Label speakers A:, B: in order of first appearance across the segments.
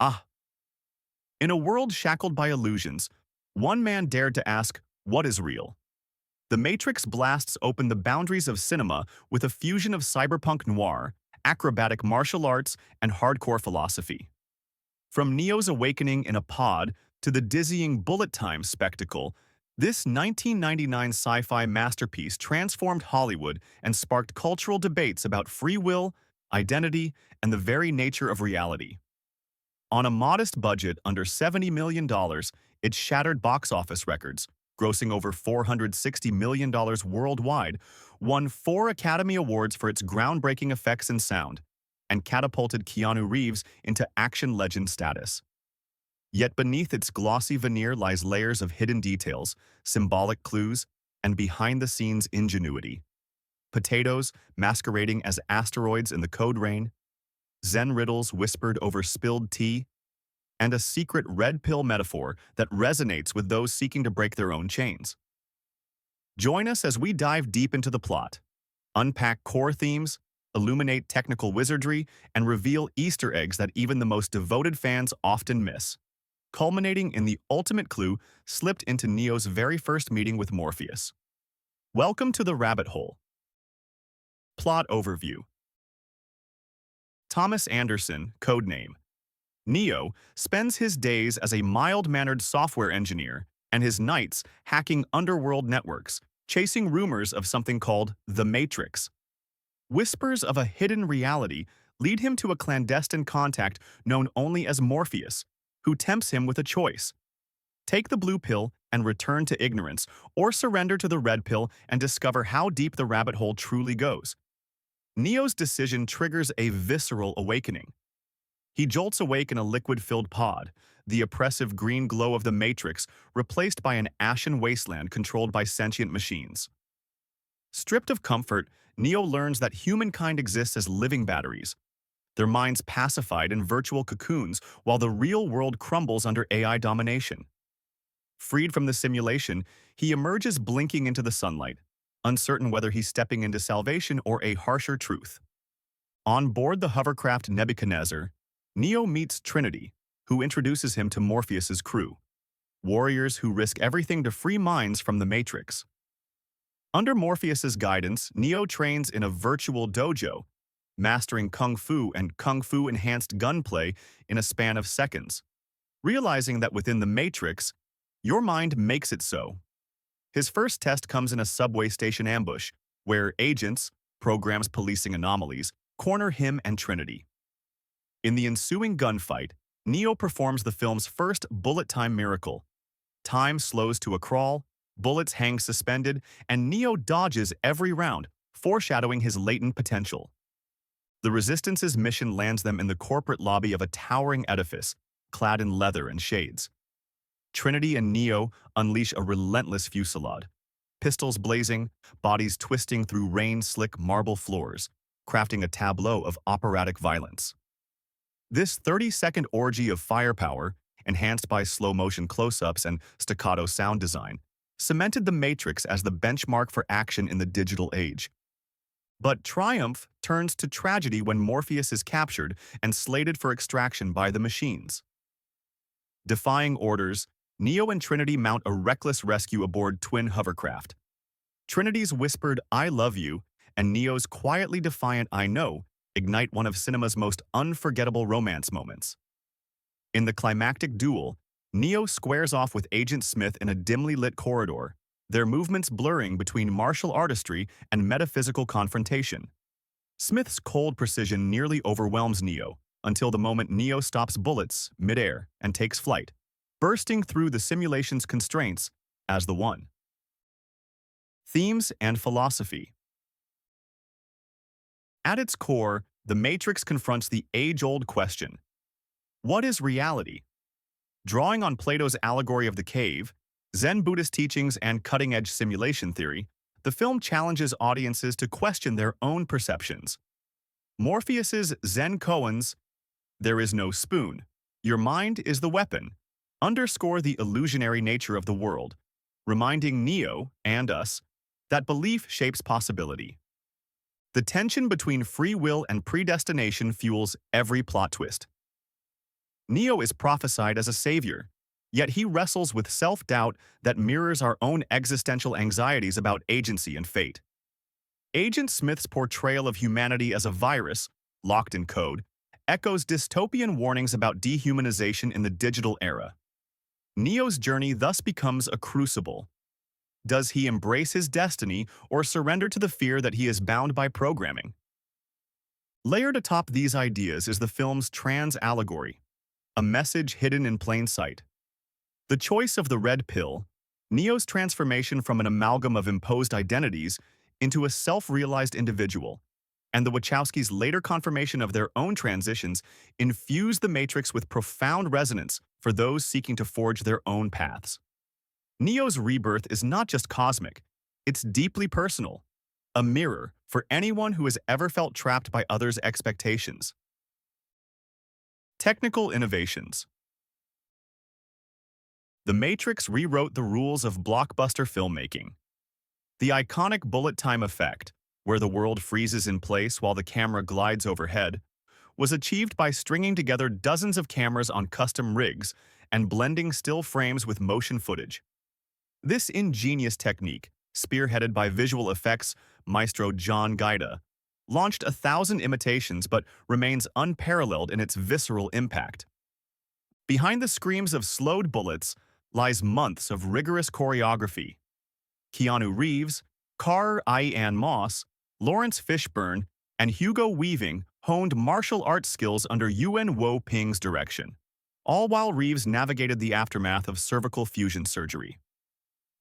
A: Ah, in a world shackled by illusions, one man dared to ask, what is real? The Matrix blasts open the boundaries of cinema with a fusion of cyberpunk noir, acrobatic martial arts, and hardcore philosophy. From Neo's awakening in a pod to the dizzying bullet time spectacle, this 1999 sci-fi masterpiece transformed Hollywood and sparked cultural debates about free will, identity, and the very nature of reality. On a modest budget under $70 million, it shattered box office records, grossing over $460 million worldwide, won 4 Academy Awards for its groundbreaking effects and sound, and catapulted Keanu Reeves into action legend status. Yet beneath its glossy veneer lies layers of hidden details, symbolic clues, and behind-the-scenes ingenuity. Potatoes masquerading as asteroids in the code rain, Zen riddles whispered over spilled tea, and a secret red pill metaphor that resonates with those seeking to break their own chains. Join us as we dive deep into the plot, unpack core themes, illuminate technical wizardry, and reveal Easter eggs that even the most devoted fans often miss, culminating in the ultimate clue slipped into Neo's very first meeting with Morpheus. Welcome to the rabbit hole. Plot overview. Thomas Anderson, codename Neo, spends his days as a mild-mannered software engineer and his nights hacking underworld networks, chasing rumors of something called the Matrix. Whispers of a hidden reality lead him to a clandestine contact known only as Morpheus, who tempts him with a choice. Take the blue pill and return to ignorance, or surrender to the red pill and discover how deep the rabbit hole truly goes. Neo's decision triggers a visceral awakening. He jolts awake in a liquid-filled pod, the oppressive green glow of the Matrix replaced by an ashen wasteland controlled by sentient machines. Stripped of comfort, Neo learns that humankind exists as living batteries, their minds pacified in virtual cocoons while the real world crumbles under AI domination. Freed from the simulation, he emerges blinking into the sunlight, uncertain whether he's stepping into salvation or a harsher truth. On board the hovercraft Nebuchadnezzar, Neo meets Trinity, who introduces him to Morpheus's crew, warriors who risk everything to free minds from the Matrix. Under Morpheus's guidance, Neo trains in a virtual dojo, mastering kung fu and kung fu-enhanced gunplay in a span of seconds, realizing that within the Matrix, your mind makes it so. His first test comes in a subway station ambush, where agents, programs policing anomalies, corner him and Trinity. In the ensuing gunfight, Neo performs the film's first bullet time miracle. Time slows to a crawl, bullets hang suspended, and Neo dodges every round, foreshadowing his latent potential. The Resistance's mission lands them in the corporate lobby of a towering edifice, clad in leather and shades. Trinity and Neo unleash a relentless fusillade, pistols blazing, bodies twisting through rain-slick marble floors, crafting a tableau of operatic violence. This 30-second orgy of firepower, enhanced by slow-motion close-ups and staccato sound design, cemented the Matrix as the benchmark for action in the digital age. But triumph turns to tragedy when Morpheus is captured and slated for extraction by the machines. Defying orders, Neo and Trinity mount a reckless rescue aboard twin hovercraft. Trinity's whispered "I love you" and Neo's quietly defiant "I know" ignite one of cinema's most unforgettable romance moments. In the climactic duel, Neo squares off with Agent Smith in a dimly lit corridor, their movements blurring between martial artistry and metaphysical confrontation. Smith's cold precision nearly overwhelms Neo, until the moment Neo stops bullets midair and takes flight, bursting through the simulation's constraints as the One. Themes and philosophy. At its core, The Matrix confronts the age-old question: what is reality? Drawing on Plato's Allegory of the Cave, Zen Buddhist teachings, and cutting-edge simulation theory, the film challenges audiences to question their own perceptions. Morpheus's Zen koans, "There is no spoon, your mind is the weapon," underscore the illusionary nature of the world, reminding Neo, and us, that belief shapes possibility. The tension between free will and predestination fuels every plot twist. Neo is prophesied as a savior, yet he wrestles with self-doubt that mirrors our own existential anxieties about agency and fate. Agent Smith's portrayal of humanity as a virus, locked in code, echoes dystopian warnings about dehumanization in the digital era. Neo's journey thus becomes a crucible. Does he embrace his destiny or surrender to the fear that he is bound by programming? Layered atop these ideas is the film's trans allegory, a message hidden in plain sight. The choice of the red pill, Neo's transformation from an amalgam of imposed identities into a self-realized individual, and the Wachowskis' later confirmation of their own transitions infuse the Matrix with profound resonance for those seeking to forge their own paths. Neo's rebirth is not just cosmic, it's deeply personal, a mirror for anyone who has ever felt trapped by others' expectations. Technical innovations. The Matrix rewrote the rules of blockbuster filmmaking. The iconic bullet time effect, where the world freezes in place while the camera glides overhead, was achieved by stringing together dozens of cameras on custom rigs and blending still frames with motion footage. This ingenious technique, spearheaded by visual effects maestro John Gaida, launched 1,000 imitations but remains unparalleled in its visceral impact. Behind the screams of slowed bullets lies months of rigorous choreography. Keanu Reeves, Carrie-Anne Moss, Lawrence Fishburne, and Hugo Weaving honed martial arts skills under Yuen Wo-ping's direction, all while Reeves navigated the aftermath of cervical fusion surgery.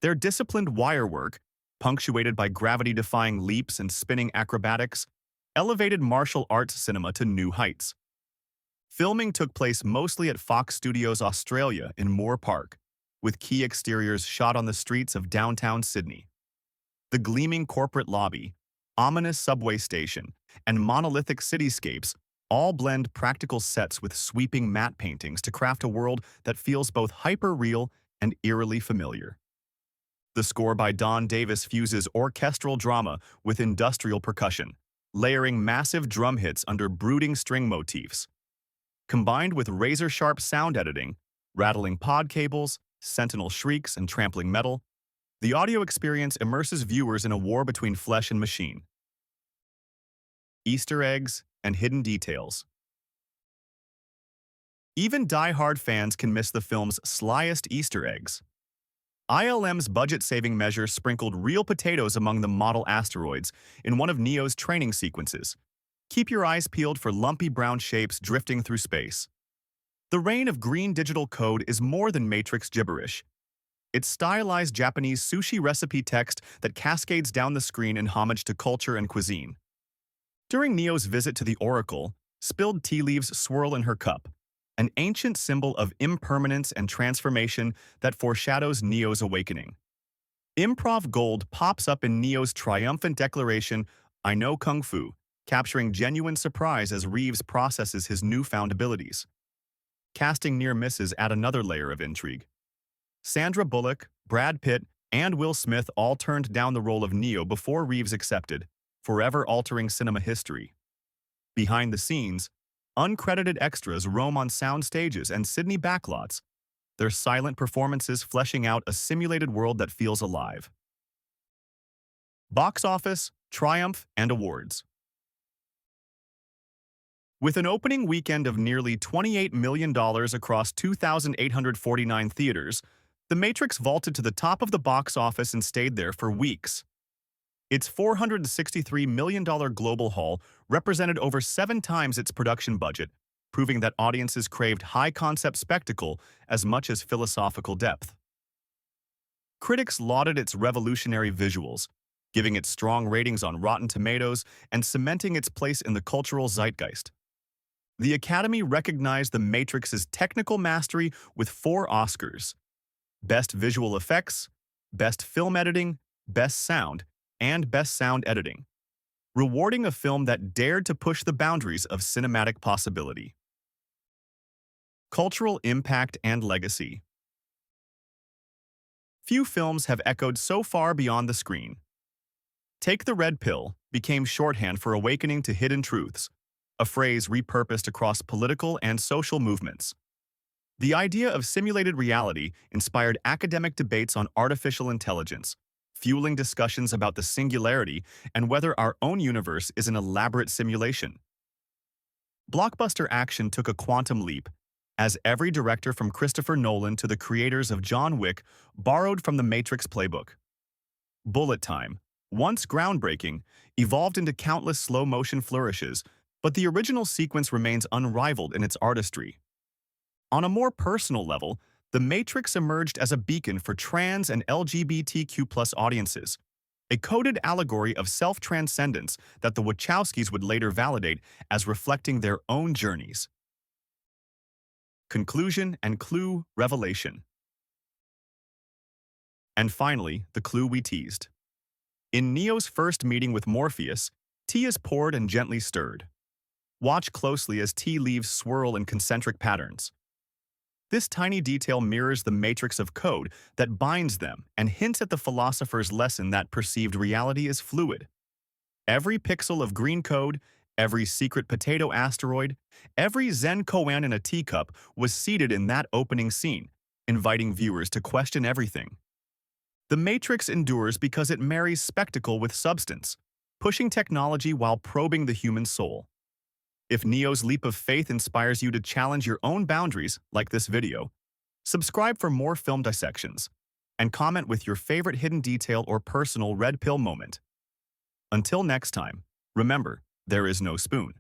A: Their disciplined wire work, punctuated by gravity-defying leaps and spinning acrobatics, elevated martial arts cinema to new heights. Filming took place mostly at Fox Studios Australia in Moore Park, with key exteriors shot on the streets of downtown Sydney. The gleaming corporate lobby, ominous subway station, and monolithic cityscapes all blend practical sets with sweeping matte paintings to craft a world that feels both hyper-real and eerily familiar. The score by Don Davis fuses orchestral drama with industrial percussion, layering massive drum hits under brooding string motifs. Combined with razor-sharp sound editing, rattling pod cables, sentinel shrieks, and trampling metal, the audio experience immerses viewers in a war between flesh and machine. Easter eggs and hidden details. Even die-hard fans can miss the film's slyest Easter eggs. ILM's budget-saving measure sprinkled real potatoes among the model asteroids in one of Neo's training sequences. Keep your eyes peeled for lumpy brown shapes drifting through space. The reign of green digital code is more than Matrix gibberish. It's stylized Japanese sushi recipe text that cascades down the screen in homage to culture and cuisine. During Neo's visit to the Oracle, spilled tea leaves swirl in her cup, an ancient symbol of impermanence and transformation that foreshadows Neo's awakening. Improv gold pops up in Neo's triumphant declaration, "I know Kung Fu," capturing genuine surprise as Reeves processes his newfound abilities. Casting near misses add another layer of intrigue. Sandra Bullock, Brad Pitt, and Will Smith all turned down the role of Neo before Reeves accepted, forever altering cinema history. Behind the scenes, uncredited extras roam on sound stages and Sydney backlots, their silent performances fleshing out a simulated world that feels alive. Box office, triumph, and awards. With an opening weekend of nearly $28 million across 2,849 theaters, The Matrix vaulted to the top of the box office and stayed there for weeks. Its $463 million global haul represented over 7 times its production budget, proving that audiences craved high-concept spectacle as much as philosophical depth. Critics lauded its revolutionary visuals, giving it strong ratings on Rotten Tomatoes and cementing its place in the cultural zeitgeist. The Academy recognized The Matrix's technical mastery with 4 Oscars: Best Visual Effects, Best Film Editing, Best Sound, and Best Sound Editing, rewarding a film that dared to push the boundaries of cinematic possibility. Cultural impact and legacy. Few films have echoed so far beyond the screen. Take the Red Pill became shorthand for awakening to hidden truths, a phrase repurposed across political and social movements. The idea of simulated reality inspired academic debates on artificial intelligence, fueling discussions about the singularity and whether our own universe is an elaborate simulation. Blockbuster action took a quantum leap, as every director from Christopher Nolan to the creators of John Wick borrowed from the Matrix playbook. Bullet time, once groundbreaking, evolved into countless slow-motion flourishes, but the original sequence remains unrivaled in its artistry. On a more personal level, The Matrix emerged as a beacon for trans and LGBTQ+ audiences, a coded allegory of self-transcendence that the Wachowskis would later validate as reflecting their own journeys. Conclusion and clue revelation. And finally, the clue we teased. In Neo's first meeting with Morpheus, tea is poured and gently stirred. Watch closely as tea leaves swirl in concentric patterns. This tiny detail mirrors the matrix of code that binds them and hints at the philosopher's lesson that perceived reality is fluid. Every pixel of green code, every secret potato asteroid, every Zen koan in a teacup was seated in that opening scene, inviting viewers to question everything. The Matrix endures because it marries spectacle with substance, pushing technology while probing the human soul. If Neo's leap of faith inspires you to challenge your own boundaries, like this video, subscribe for more film dissections, and comment with your favorite hidden detail or personal red pill moment. Until next time, remember, there is no spoon.